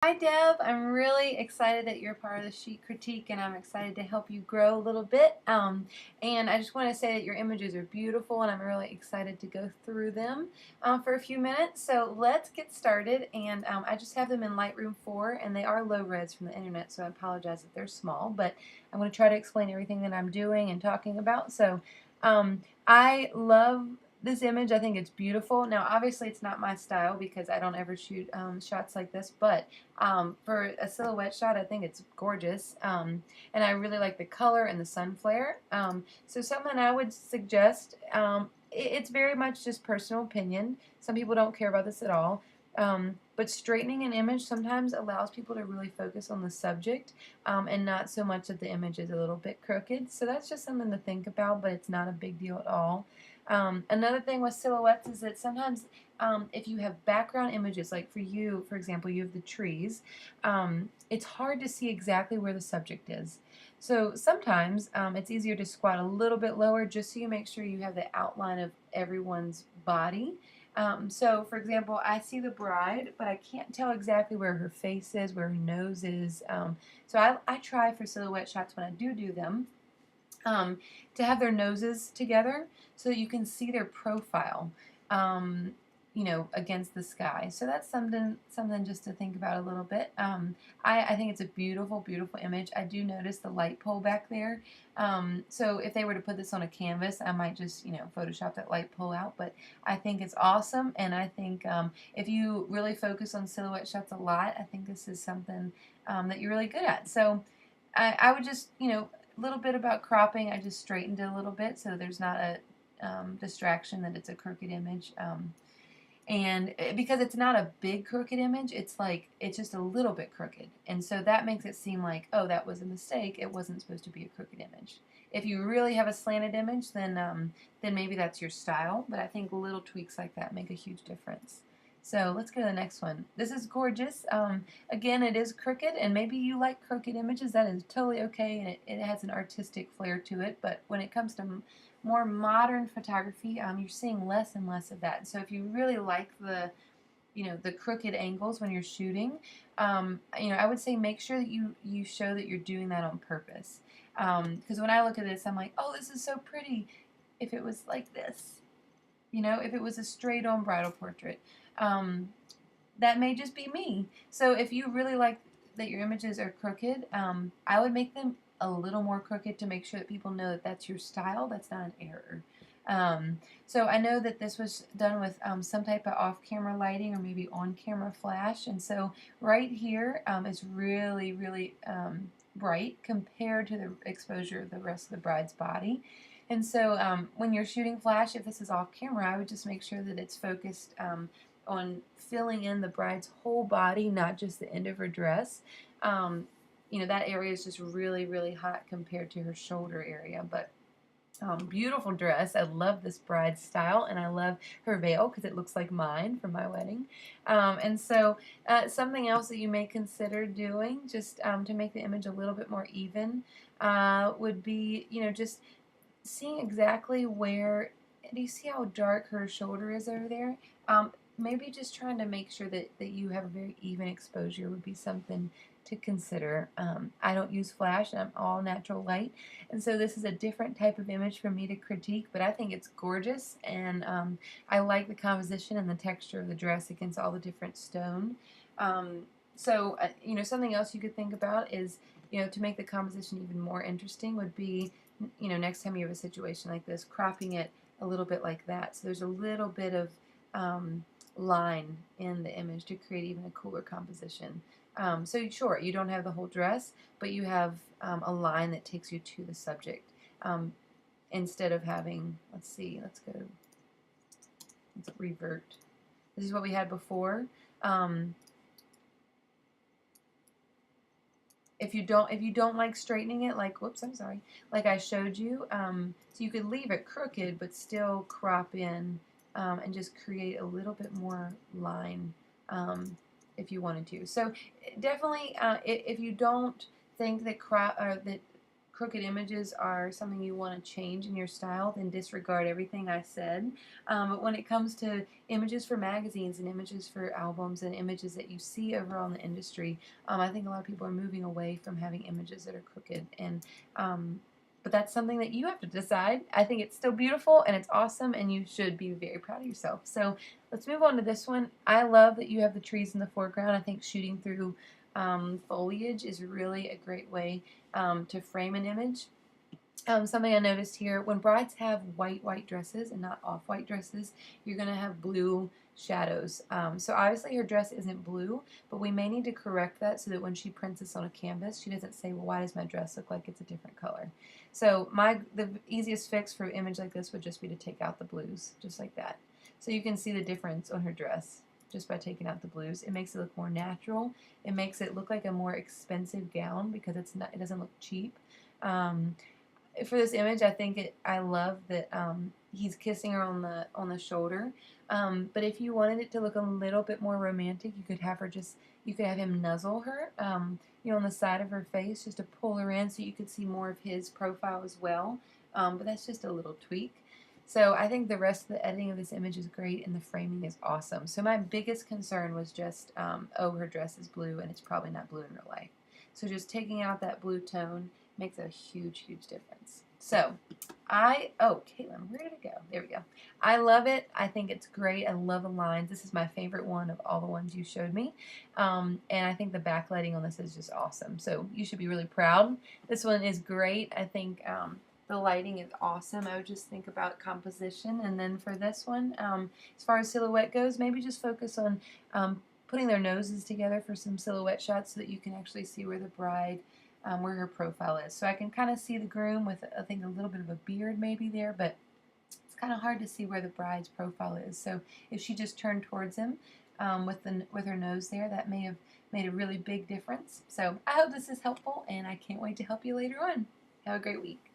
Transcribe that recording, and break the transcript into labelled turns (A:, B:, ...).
A: Hi Deb, I'm really excited that you're part of the Sheet Critique and I'm excited to help you grow a little bit. And I just want to say that your images are beautiful and I'm really excited to go through them for a few minutes. So let's get started, and I just have them in Lightroom 4 and they are low res from the internet, so I apologize if they're small, but I'm going to try to explain everything that I'm doing and talking about. So I love this image. I think it's beautiful. Now obviously it's not my style because I don't ever shoot shots like this, but for a silhouette shot, I think it's gorgeous, and I really like the color and the sun flare. So something I would suggest, it's very much just personal opinion. Some people don't care about this at all, but straightening an image sometimes allows people to really focus on the subject, and not so much that the image is a little bit crooked. So that's just something to think about, but it's not a big deal at all. Another thing with silhouettes is that sometimes if you have background images, like for you, for example, you have the trees, it's hard to see exactly where the subject is. So sometimes it's easier to squat a little bit lower just so you make sure you have the outline of everyone's body. So, for example, I see the bride, but I can't tell exactly where her face is, where her nose is. So I try for silhouette shots when I do them um, to have their noses together so that you can see their profile, um, against the sky. So that's something just to think about a little bit. I think it's a beautiful, beautiful image. I do notice the light pole back there. So if they were to put this on a canvas, I might just, Photoshop that light pole out. But I think it's awesome, and I think if you really focus on silhouette shots a lot, I think this is something that you're really good at. So I would just, a little bit about cropping. I just straightened it a little bit so there's not a distraction that it's a crooked image. And because it's not a big crooked image, it's just a little bit crooked. And so that makes it seem like, oh, that was a mistake. It wasn't supposed to be a crooked image. If you really have a slanted image, then maybe that's your style. But I think little tweaks like that make a huge difference. So let's go to the next one. This is gorgeous. Again, it is crooked, and maybe you like crooked images. That is totally okay, and it has an artistic flair to it. But when it comes to more modern photography, you're seeing less and less of that. So if you really like the crooked angles when you're shooting, I would say make sure that you show that you're doing that on purpose. Because when I look at this, I'm like, oh, this is so pretty. If it was like this, if it was a straight on bridal portrait, um, that may just be me. So if you really like that your images are crooked, I would make them a little more crooked to make sure that people know that that's your style. That's not an error. So I know that this was done with some type of off-camera lighting or maybe on-camera flash, and so right here is really, really bright compared to the exposure of the rest of the bride's body. And so when you're shooting flash, if this is off camera, I would just make sure that it's focused on filling in the bride's whole body, not just the end of her dress. That area is just really, really hot compared to her shoulder area. But beautiful dress. I love this bride's style, and I love her veil because it looks like mine from my wedding. And so something else that you may consider doing just to make the image a little bit more even would be, just seeing exactly where, do you see how dark her shoulder is over there? Maybe just trying to make sure that you have a very even exposure would be something to consider. I don't use flash, I'm all natural light, and so this is a different type of image for me to critique, but I think it's gorgeous, and I like the composition and the texture of the dress against all the different stone. Something else you could think about is, to make the composition even more interesting would be, next time you have a situation like this, cropping it a little bit like that. So there's a little bit of line in the image to create even a cooler composition. So sure, you don't have the whole dress, but you have a line that takes you to the subject. Instead of having, let's revert. This is what we had before. If you don't like straightening it, like, whoops, I'm sorry, like I showed you, so you could leave it crooked but still crop in and just create a little bit more line if you wanted to. So definitely, if you don't think that crooked images are something you want to change in your style, then disregard everything I said. But when it comes to images for magazines and images for albums and images that you see overall in the industry, I think a lot of people are moving away from having images that are crooked. And but that's something that you have to decide. I think it's still beautiful and it's awesome, and you should be very proud of yourself. So let's move on to this one. I love that you have the trees in the foreground. I think shooting through foliage is really a great way to frame an image. Something I noticed here, when brides have white dresses and not off-white dresses, you're going to have blue shadows. So obviously her dress isn't blue, but we may need to correct that so that when she prints this on a canvas, she doesn't say, well, why does my dress look like it's a different color? So the easiest fix for an image like this would just be to take out the blues, just like that. So you can see the difference on her dress just by taking out the blues. It makes it look more natural. It makes it look like a more expensive gown because it doesn't look cheap. For this image, I love that he's kissing her on the shoulder. But if you wanted it to look a little bit more romantic, you could have him nuzzle her, on the side of her face, just to pull her in, so you could see more of his profile as well. But that's just a little tweak. So I think the rest of the editing of this image is great, and the framing is awesome. So my biggest concern was just, her dress is blue, and it's probably not blue in real life. So just taking out that blue tone makes a huge difference. So Katelyn, where did it go? There we go. I love it. I think it's great. I love the lines. This is my favorite one of all the ones you showed me. And I think the backlighting on this is just awesome. So you should be really proud. This one is great. I think the lighting is awesome. I would just think about composition. And then for this one, as far as silhouette goes, maybe just focus on putting their noses together for some silhouette shots so that you can actually see where the bride, where her profile is. So I can kind of see the groom with, I think, a little bit of a beard maybe there, but it's kind of hard to see where the bride's profile is. So if she just turned towards him with her nose there, that may have made a really big difference. So I hope this is helpful, and I can't wait to help you later on. Have a great week.